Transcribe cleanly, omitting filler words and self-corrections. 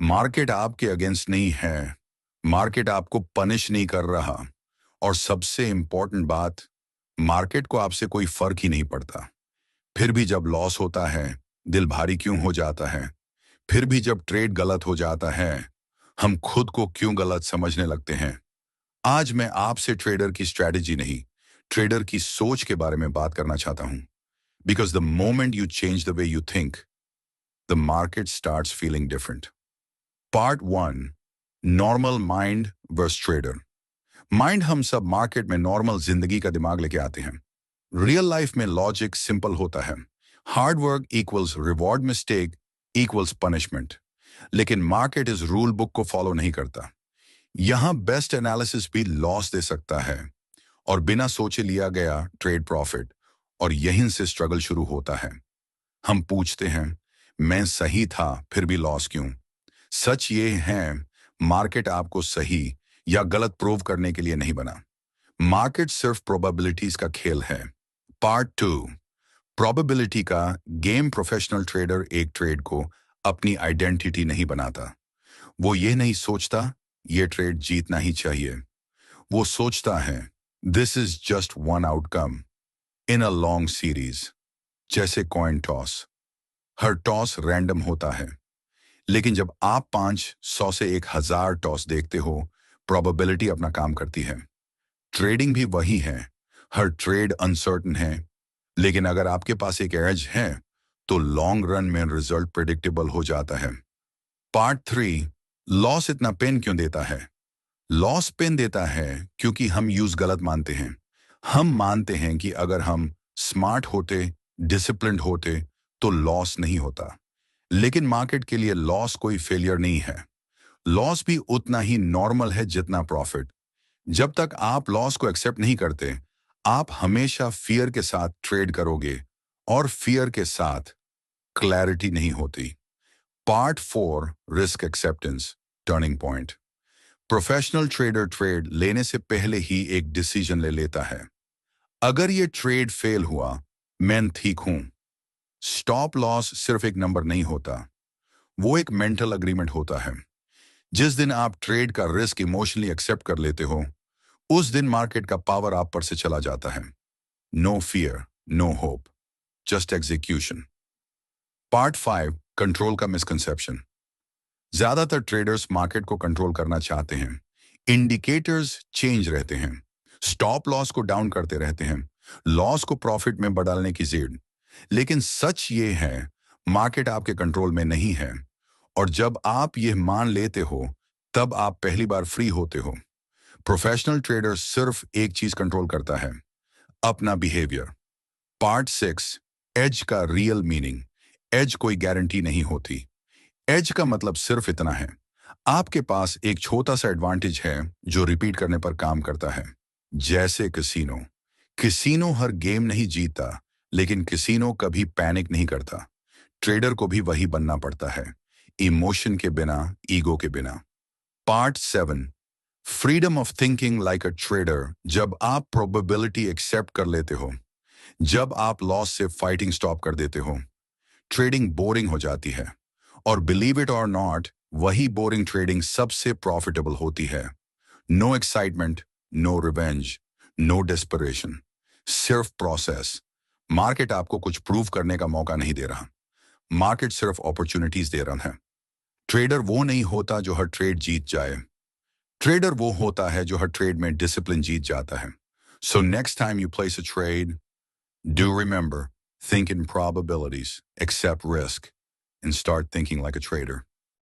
Market आपके against नहीं है। मार्केट आपको पनिश नहीं कर रहा। और सबसे इंपॉर्टेंट बात, मार्केट को आपसे कोई फर्क ही नहीं पड़ता। फिर भी जब लॉस होता है, दिल भारी क्यों हो जाता है? फिर भी जब ट्रेड गलत हो जाता है, हम खुद को क्यों गलत समझने लगते हैं? आज मैं आपसे ट्रेडर की स्ट्रैटेजी नहीं, ट्रेडर की सोच के बारे में बात करना चाहता हूं। Because the moment you change the way you think, the market starts feeling different. Part one, normal mind versus trader. Mind हम सब मार्केट में नॉर्मल जिंदगी का दिमाग लेके आते हैं। रियल लाइफ में लॉजिक सिंपल होता है। Hard work equals reward, mistake equals punishment. लेकिन मार्केट इस रूल बुक को फॉलो नहीं करता। यहां बेस्ट एनालिसिस भी लॉस दे सकता है और बिना सोचे लिया गया ट्रेड प्रॉफिट, और यहीं से स्ट्रगल शुरू होता है। हम पूछते हैं, मैं सही था फिर भी लॉस क्यों? सच ये है, मार्केट आपको सही या गलत प्रूव करने के लिए नहीं बना। मार्केट सिर्फ प्रोबेबिलिटीज का खेल है। पार्ट टू, प्रोबेबिलिटी का गेम। प्रोफेशनल ट्रेडर एक ट्रेड को अपनी आइडेंटिटी नहीं बनाता। वो ये नहीं सोचता ये ट्रेड जीतना ही चाहिए। वो सोचता है, this is just one outcome in a long series. जैसे कॉइन टॉस, हर टॉस रैंडम होता है। लेकिन जब आप 500 से 1000 टॉस देखते हो, प्रोबेबिलिटी अपना काम करती है। ट्रेडिंग भी वही है। हर ट्रेड अनसर्टन है, लेकिन अगर आपके पास एक एज है तो लॉन्ग रन में रिजल्ट प्रिडिक्टेबल हो जाता है। पार्ट थ्री, लॉस इतना पेन क्यों देता है? लॉस पेन देता है क्योंकि हम यूज गलत मानते हैं। हम मानते हैं कि अगर हम स्मार्ट होते, डिसिप्लिन्ड होते तो लॉस नहीं होता। लेकिन मार्केट के लिए लॉस कोई फेलियर नहीं है। लॉस भी उतना ही नॉर्मल है जितना प्रॉफिट। जब तक आप लॉस को एक्सेप्ट नहीं करते, आप हमेशा फियर के साथ ट्रेड करोगे, और फियर के साथ क्लैरिटी नहीं होती। Part four, risk acceptance, turning point. Professional trader trade लेने से पहले ही एक डिसीजन ले लेता है। अगर ये ट्रेड फेल हुआ, मैं ठीक हूं। स्टॉप लॉस सिर्फ एक नंबर नहीं होता, वो एक मेंटल अग्रीमेंट होता है। जिस दिन आप ट्रेड का रिस्क इमोशनली एक्सेप्ट कर लेते हो, उस दिन मार्केट का पावर आप पर से चला जाता है। No fear, no hope, just execution. Part five, control का मिसकंसेप्शन। ज्यादातर ट्रेडर्स मार्केट को कंट्रोल करना चाहते हैं। इंडिकेटर्स चेंज रहते हैं, स्टॉप लॉस को डाउन करते रहते हैं, लॉस को प्रॉफिट में बदलने की जिद। लेकिन सच ये है, मार्केट आपके कंट्रोल में नहीं है। और जब आप ये मान लेते हो, तब आप पहली बार फ्री होते हो। प्रोफेशनल ट्रेडर सिर्फ एक चीज कंट्रोल करता है, अपना बिहेवियर। पार्ट सिक्स, एज का रियल मीनिंग। एज कोई गारंटी नहीं होती। एज का मतलब सिर्फ इतना है, आपके पास एक छोटा सा एडवांटेज है जो रिपीट करने पर काम करता है। जैसे कैसीनो। कैसीनो हर गेम नहीं जीतता, लेकिन कैसीनो कभी पैनिक नहीं करता। ट्रेडर को भी वही बनना पड़ता है, इमोशन के बिना, ईगो के बिना। Part seven, freedom of thinking like a trader. जब आप प्रोबेबिलिटी एक्सेप्ट कर लेते हो, जब आप लॉस से फाइटिंग स्टॉप कर देते हो, ट्रेडिंग बोरिंग हो जाती है। और बिलीव इट और नॉट, वही बोरिंग ट्रेडिंग सबसे प्रॉफिटेबल होती है। No excitement, no revenge, no desperation, सिर्फ प्रोसेस। मार्केट आपको कुछ प्रूव करने का मौका नहीं दे रहा, मार्केट सिर्फ अपॉर्चुनिटीज दे रहा है। ट्रेडर वो नहीं होता जो हर ट्रेड जीत जाए, ट्रेडर वो होता है जो हर ट्रेड में डिसिप्लिन जीत जाता है। So next time you place a trade, do remember, think in probabilities, accept risk, and start thinking like a trader.